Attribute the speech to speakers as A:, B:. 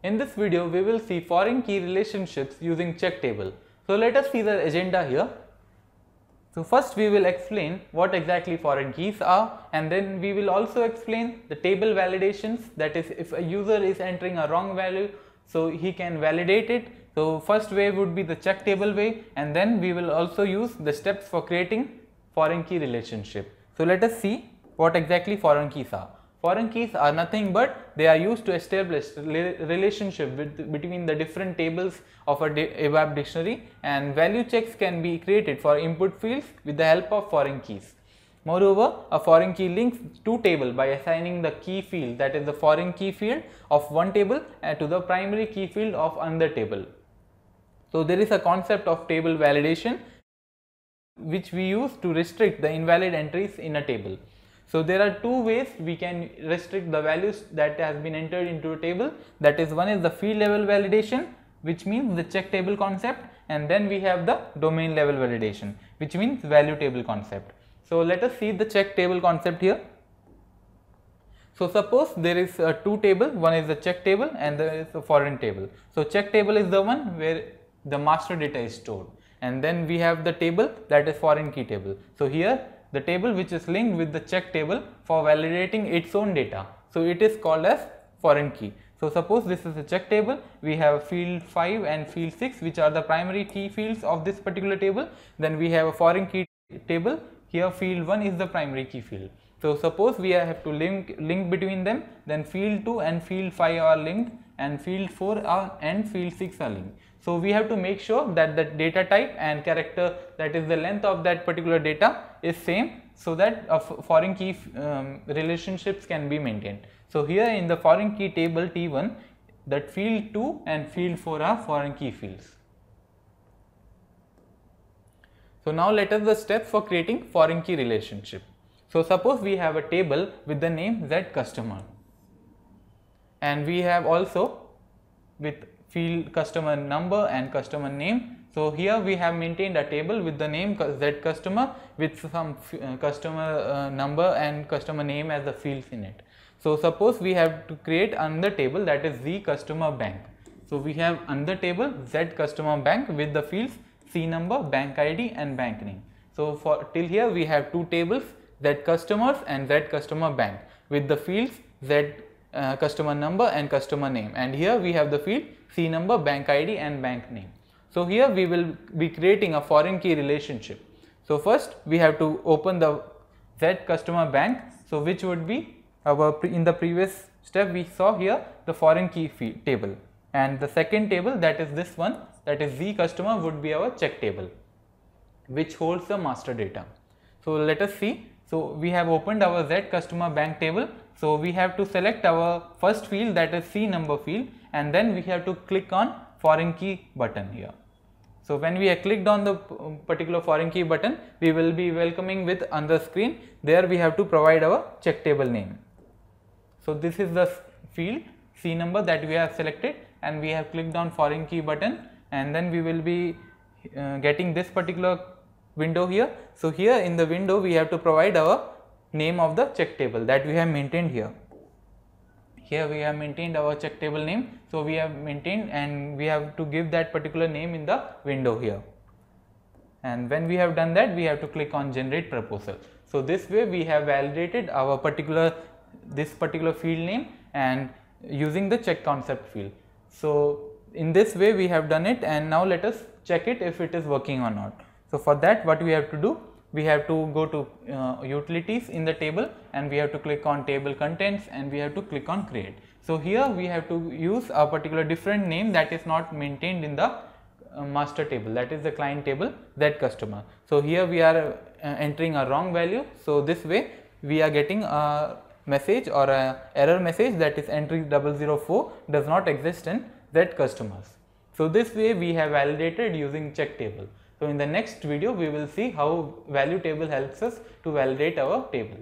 A: In this video, we will see foreign key relationships using check table. So let us see the agenda here. So first we will explain what exactly foreign keys are, and then we will also explain the table validations, that is, if a user is entering a wrong value, so he can validate it. So first way would be the check table way, and then we will also use the steps for creating foreign key relationship. So let us see what exactly foreign keys are. Foreign keys are nothing but they are used to establish relationship between the different tables of a ABAP dictionary, and value checks can be created for input fields with the help of foreign keys. Moreover, a foreign key links two tables by assigning the key field, that is the foreign key field of one table, to the primary key field of another table. So there is a concept of table validation which we use to restrict the invalid entries in a table. So there are two ways we can restrict the values that has been entered into a table. That is, one is the field level validation, which means the check table concept, and then we have the domain level validation, which means value table concept. So let us see the check table concept here. So suppose there is two tables, one is the check table and there is a foreign table. So check table is the one where the master data is stored, and then we have the table that is foreign key table. So here the table which is linked with the check table for validating its own data. So it is called as foreign key. So suppose this is a check table, we have field 5 and field 6 which are the primary key fields of this particular table. Then we have a foreign key table, here field 1 is the primary key field. So suppose we have to link between them, then field 2 and field 5 are linked, and field 4 and field 6 are linked. So we have to make sure that the data type and character, that is the length of that particular data, is same, so that foreign key relationships can be maintained. So here in the foreign key table T1, that field 2 and field 4 are foreign key fields. So now let us the steps for creating foreign key relationship. So suppose we have a table with the name Z customer, and we have also with field customer number and customer name. So here we have maintained a table with the name Z customer with some customer number and customer name as the fields in it. So suppose we have to create another table, that is Z customer bank. So we have another table Z customer bank with the fields C number, bank ID and bank name. So for till here we have two tables, Z customers and Z customer bank, with the fields Z customer number and customer name, and here we have the field C number, bank ID and bank name. So here we will be creating a foreign key relationship. So first we have to open the Z customer bank, so which would be our in the previous step we saw here the foreign key field table, and the second table, that is this one, that is Z customer, would be our check table which holds the master data. So let us see. So we have opened our Z customer bank table. So we have to select our first field, that is C number field, and then we have to click on foreign key button here. So when we have clicked on the particular foreign key button, we will be welcoming with on the screen. There we have to provide our check table name. So this is the field C number that we have selected, and we have clicked on foreign key button, and then we will be getting this particular window here. So here in the window we have to provide our name of the check table that we have maintained here. Here we have maintained our check table name. So we have maintained, and we have to give that particular name in the window here. And when we have done that, we have to click on generate proposal. So this way we have validated our this particular field name and using the check concept field. So in this way we have done it, and now let us check it if it is working or not. So for that, what we have to do, we have to go to utilities in the table, and we have to click on table contents, and we have to click on create. So here we have to use a particular different name that is not maintained in the master table, that is the client table Z customer. So here we are entering a wrong value. So this way we are getting a message or a error message, that is entry 004 does not exist in Z customers. So this way we have validated using check table. So in the next video we will see how value table helps us to validate our table.